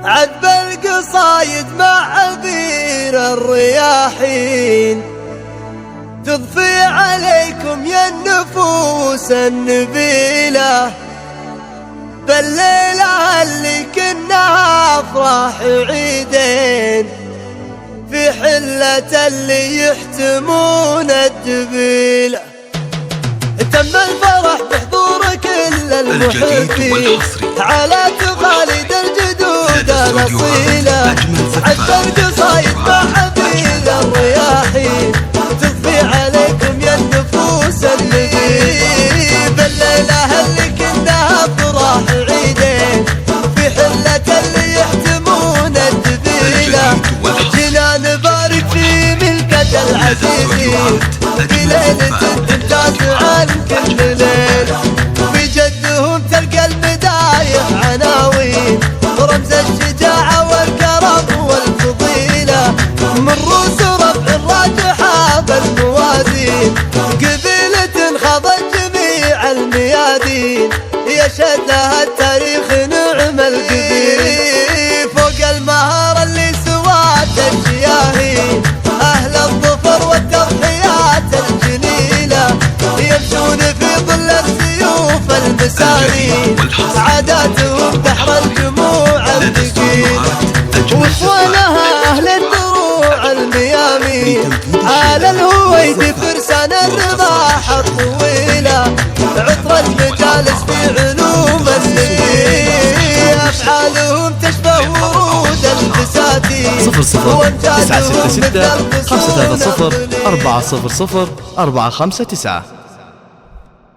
عذب القصايد مع عبير الرياحين، تضفي عليكم يا النفوس النبيلة بالليلة اللي كنا أفراح عيدين، في حلة اللي يحتمون الدبيلة. تم الفرح بحضور كل المحبين على تقاليد الجدود الأصيلة، عذب القصايد مع عبير الرياحين، تضفي عليكم يا النفوس النبيلة بالليلة اللي كنا أفراح عيدين، في حلة اللي يحتمون الدبيلة. جينا نبارك في ملكة العزيزين في ليلة تنتاز عن كل ليل، في جدهم تلقى المدايح عناوين، رمز الشجاعة والكرم والفضيلة، من رؤوس رفع الراجحة بالموازين، قبيلة خاضت جميع الميادين، يشهد لها التاريخ نعم القبيل، فوق المهارة اللي سوات الشياهين، أهل الظفر والتضحيات الجليلة، يمشون في ظل السيوف المسارين، عاداتهم بحر الجموع الثقيل، وإخوانها أهل الدروع الميامين، على الهويد فرسان الرماح الطويلة، عطر المجالس في علوم النبيل، أفعالهم تشبه ورود البساتين، 00 966 530 400 459.